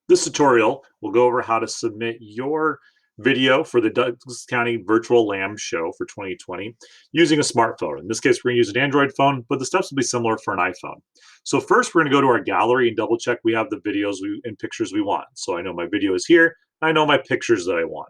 This tutorial will go over how to submit your video for the Douglas County Virtual Lamb Show for 2020 using a smartphone. In this case, we're going to use an Android phone, but the steps will be similar for an iPhone. So first, we're going to go to our gallery and double check we have the videos and pictures we want. So I know my video is here. I know my pictures that I want.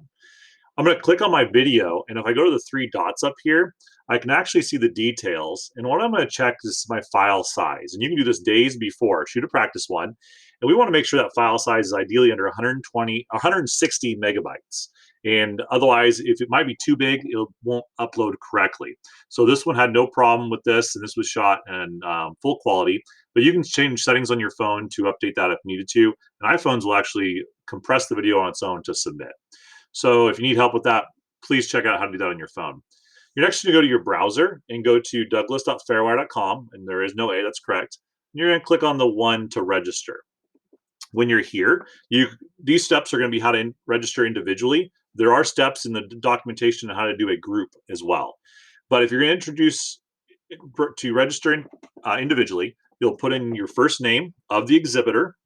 I'm going to click on my video, and if I go to the three dots up here, I can actually see the details. And what I'm going to check is my file size. And you can do this days before. Shoot a practice one. And we want to make sure that file size is ideally under 160 megabytes. And otherwise, if it might be too big, it won't upload correctly. So this one had no problem with this, and this was shot in full quality. But you can change settings on your phone to update that if needed to. And iPhones will actually compress the video on its own to submit. So if you need help with that, please check out how to do that on your phone. You're next going to go to your browser and go to douglas.fairwire.com, and there is no A, that's correct. You're going to click on the one to register. When you're here, these steps are going to be how to register individually. There are steps in the documentation on how to do a group as well. But if you're going to introduce to register individually, you'll put in your first name of the exhibitor,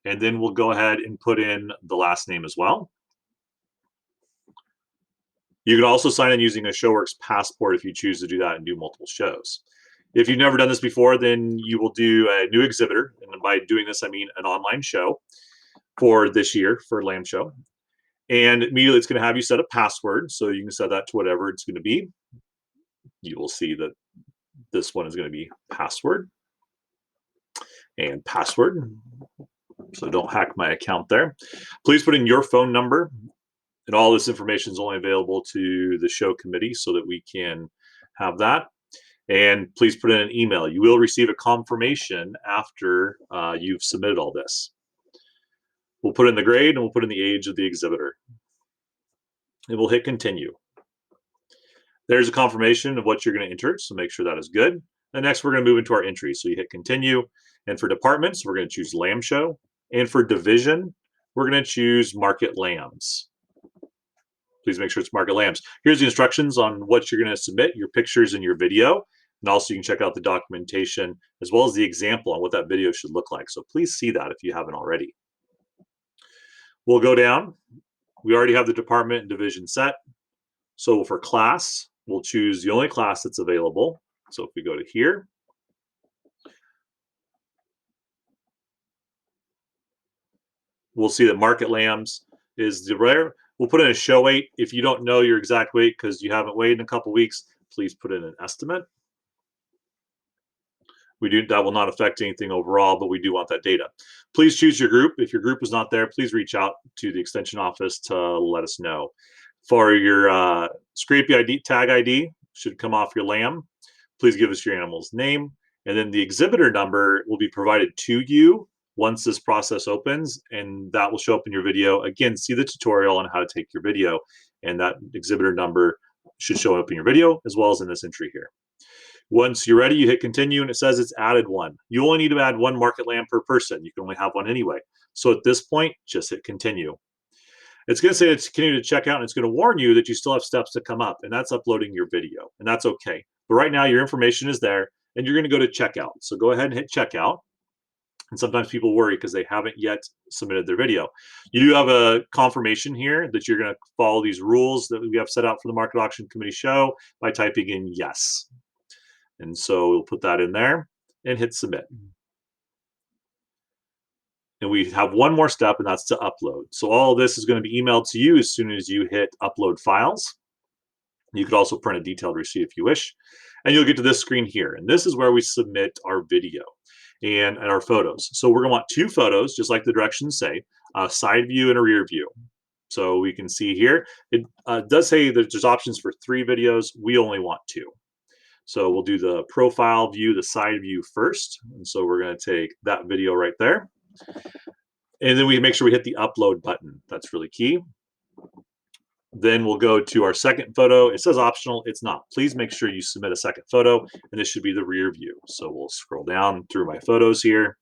and then we'll go ahead and put in the last name as well. You can also sign in using a ShowWorks passport if you choose to do that and do multiple shows. If you've never done this before, then you will do a new exhibitor. And by doing this, I mean an online show for this year for Lamb Show. And immediately it's going to have you set a password. So you can set that to whatever it's going to be. You will see that this one is going to be password and password. So don't hack my account there. Please put in your phone number. And all this information is only available to the show committee so that we can have that. And please put in an email. You will receive a confirmation after you've submitted all this. We'll put in the grade and we'll put in the age of the exhibitor. And we'll hit continue. There's a confirmation of what you're going to enter, so make sure that is good. And next, we're going to move into our entries. So you hit continue. And for departments, we're going to choose Lamb Show. And for division, we're going to choose Market Lambs. Please make sure it's Market Lambs. Here's the instructions on what you're going to submit, your pictures and your video. And also you can check out the documentation as well as the example on what that video should look like. So please see that if you haven't already. We'll go down. We already have the department and division set. So for class, we'll choose the only class that's available. So if we go to here, we'll see that Market Lambs is the rare. We'll put in a show weight. If you don't know your exact weight because you haven't weighed in a couple weeks, please put in an estimate. That will not affect anything overall, but we do want that data. Please choose your group. If your group is not there, please reach out to the extension office to let us know. For your Scrapie ID, tag ID should come off your lamb. Please give us your animal's name. And then the exhibitor number will be provided to you once this process opens, and that will show up in your video. Again, see the tutorial on how to take your video, and that exhibitor number should show up in your video as well as in this entry here. Once you're ready, you hit continue, and it says it's added one. You only need to add one market lamb per person. You can only have one anyway. So at this point, just hit continue. It's going to say it's continue to check out, and it's going to warn you that you still have steps to come up, and that's uploading your video, and that's okay. But right now, your information is there, and you're going to go to checkout. So go ahead and hit checkout. And sometimes people worry because they haven't yet submitted their video. You do have a confirmation here that you're going to follow these rules that we have set out for the Market Auction Committee show by typing in yes. And so we'll put that in there and hit submit. And we have one more step, and that's to upload. So all of this is going to be emailed to you as soon as you hit upload files. You could also print a detailed receipt if you wish. And you'll get to this screen here. And this is where we submit our video and our photos. So we're going to want two photos, just like the directions say, a side view and a rear view. So we can see here, it does say that there's options for 3 videos. We only want 2. So we'll do the profile view, the side view first. And so we're going to take that video right there. And then we make sure we hit the upload button. That's really key. Then we'll go to our second photo. It says optional. It's not. Please make sure you submit a second photo, and this should be the rear view. So we'll scroll down through my photos here.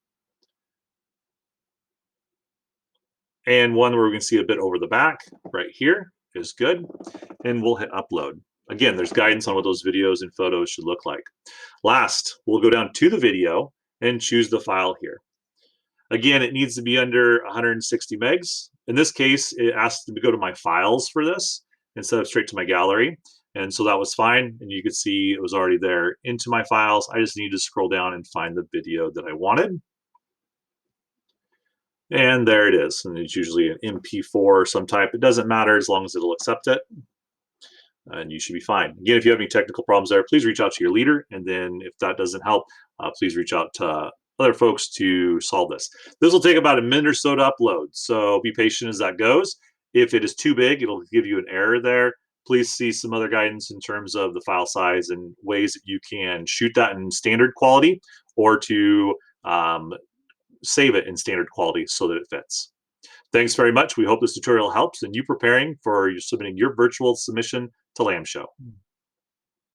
And one where we can see a bit over the back right here is good. And we'll hit upload. Again, there's guidance on what those videos and photos should look like. Last, we'll go down to the video and choose the file here. Again, it needs to be under 160 megs. In this case, it asked to go to my files for this instead of straight to my gallery. And so that was fine. And you could see it was already there into my files. I just need to scroll down and find the video that I wanted. And there it is. And it's usually an MP4 or some type. It doesn't matter as long as it'll accept it. And you should be fine. Again, if you have any technical problems there, please reach out to your leader. And then if that doesn't help, please reach out to other folks to solve this. This will take about a minute or so to upload. So be patient as that goes. If it is too big, it'll give you an error there. Please see some other guidance in terms of the file size and ways that you can shoot that in standard quality or to save it in standard quality so that it fits. Thanks very much. We hope this tutorial helps in you preparing for submitting your virtual submission to LAM Show.